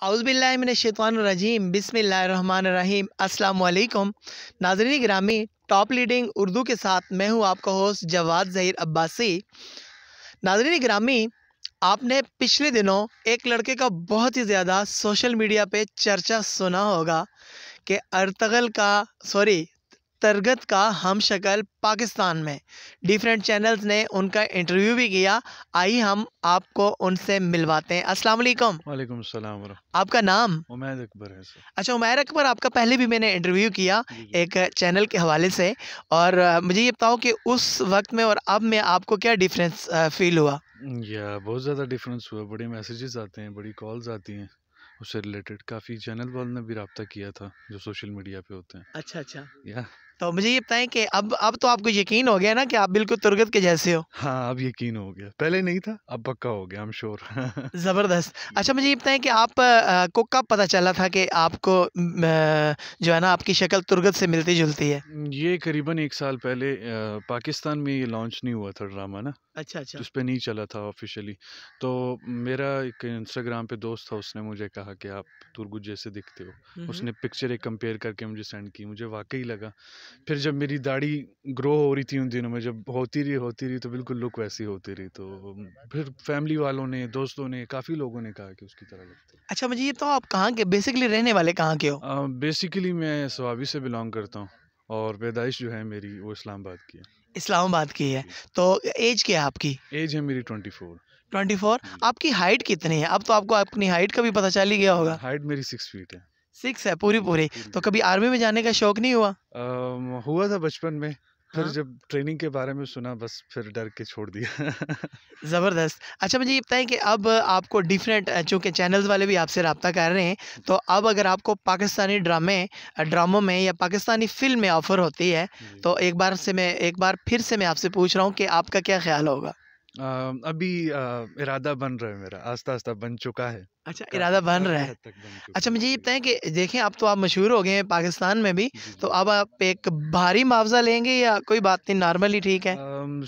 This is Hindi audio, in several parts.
औज़ुबिल्लाहिमिनश्शैतानिर्रजीम बिस्मिल्लाहिर्रहमानिर्रहीम अस्सलाम वालेकुम। नाज़रीन गिरामी, टॉप लीडिंग उर्दू के साथ मैं हूँ आपका होस्ट जवाद ज़हीर अब्बासी। नाज़रीन गिरामी, आपने पिछले दिनों एक लड़के का बहुत ही ज़्यादा सोशल मीडिया पे चर्चा सुना होगा कि तरगत का हमशक्ल पाकिस्तान में। डिफरेंट चैनल्स ने उनका इंटरव्यू भी किया। आइए हम आपको उनसे मिलवाते हैं। अस्सलाम वालेकुम। वालेकुम सलाम। आपका नाम? उमैद अकबर है सर। अच्छा, उमैर अकबर, आपका पहले भी मैंने इंटरव्यू किया जी जी। एक चैनल के हवाले से। और मुझे ये बताओ कि उस वक्त में और अब में आपको क्या डिफरेंस फील हुआ? या बहुत ज़्यादा डिफरेंस हुआ। बड़े मैसेजेस आते हैं, बड़ी कॉल्स आती हैं उससे रिलेटेड। काफ़ी चैनल वालों ने भी रब्ता किया था जो सोशल मीडिया पे होते हैं। अच्छा अच्छा। या तो मुझे ये बताएं कि अब तो आपको यकीन हो गया ना कि आप बिल्कुल तुर्गत के जैसे हो? हाँ, अब यकीन हो गया। पहले नहीं था, अब पक्का हो गया, आई एम श्योर। ज़बरदस्त। अच्छा, मुझे ये बताएं कि आप को कब पता चला था कि आपको जो है ना आपकी शक्ल तुर्गत से मिलती जुलती है? ये करीबन 1 साल पहले पाकिस्तान में ये लॉन्च नहीं हुआ था ड्रामा ना, अच्छा अच्छा। उस पे नहीं चला था ऑफिशियली। तो मेरा एक इंस्टाग्राम पे दोस्त था, उसने मुझे कहा कि आप तुरगुज जैसे दिखते हो। हम्म। उसने पिक्चर एक कंपेयर करके मुझे सेंड की, मुझे वाक़ई लगा। फिर जब मेरी दाढ़ी ग्रो हो रही थी उन दिनों में, जब होती रही तो बिल्कुल लुक वैसी होती रही। तो फिर फैमिली वालों ने, दोस्तों ने, काफ़ी लोगों ने कहा कि उसकी तरह लगते हो। अच्छा, मुझे ये बताओ आप कहाँ के बेसिकली रहने वाले कहाँ के हो? बेसिकली मैं स्वाबी से बिलॉन्ग करता हूँ और पैदाइश जो है मेरी वो इस्लामाबाद की है। इस्लामाबाद की है। जी। तो एज क्या है आपकी? एज है मेरी 24। 24। जी। आपकी हाइट कितनी है? अब तो आपको अपनी हाइट का भी पता चल ही गया होगा। हाइट मेरी 6 फीट है। 6 है पूरी जी, पूरी। पूरी तो पूरी। कभी आर्मी में जाने का शौक नहीं हुआ? हुआ था बचपन में, फिर हाँ। जब ट्रेनिंग के बारे में सुना बस फिर डर के छोड़ दिया। ज़बरदस्त। अच्छा, मुझे ये बताएँ कि अब आपको डिफरेंट चूँकि चैनल्स वाले भी आपसे राब्ता कर रहे हैं, तो अब अगर आपको पाकिस्तानी ड्रामों में या पाकिस्तानी फ़िल्म में ऑफ़र होती है, जी। तो एक बार फिर से मैं आपसे पूछ रहा हूँ कि आपका क्या ख़्याल होगा? अभी इरादा बन रहा है मेरा, आस्ता-आस्ता बन चुका है। अच्छा, इरादा काफ़ी बन रहा काफ़ी है। हद तक बन चुका अच्छा, है। मुझे ये जी। बताएँ कि देखें अब तो आप मशहूर हो गए हैं पाकिस्तान में भी, जी, तो जी। अब आप एक भारी मुआवज़ा लेंगे या कोई बात नहीं, नॉर्मल ही ठीक है?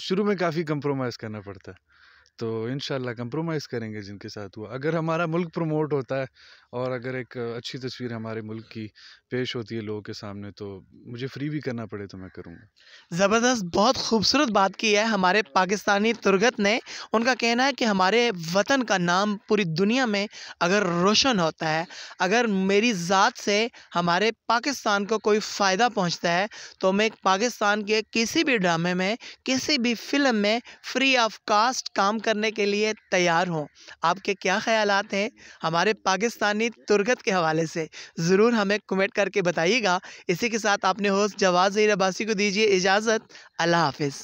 शुरू में काफ़ी कंप्रोमाइज़ करना पड़ता है। तो इंशाल्लाह कंप्रोमाइज़ करेंगे जिनके साथ हुआ। अगर हमारा मुल्क प्रमोट होता है और अगर एक अच्छी तस्वीर हमारे मुल्क की पेश होती है लोगों के सामने, तो मुझे फ्री भी करना पड़े तो मैं करूँगा। ज़बरदस्त, बहुत खूबसूरत बात की है हमारे पाकिस्तानी तुर्गत ने। उनका कहना है कि हमारे वतन का नाम पूरी दुनिया में अगर रोशन होता है, अगर मेरी ज़ात से हमारे पाकिस्तान को कोई फ़ायदा पहुंचता है, तो मैं पाकिस्तान के किसी भी ड्रामे में, किसी भी फ़िल्म में फ्री ऑफ कॉस्ट काम करने के लिए तैयार हूँ। आपके क्या ख़यालात हैं हमारे पाकिस्तानी तुर्गत के हवाले से? ज़रूर हमें कमेंट करके बताइएगा। इसी के साथ आपने होस्ट जवाद ज़हीर अब्बासी को दीजिए इजाज़त। अल्लाह हाफ़िज़।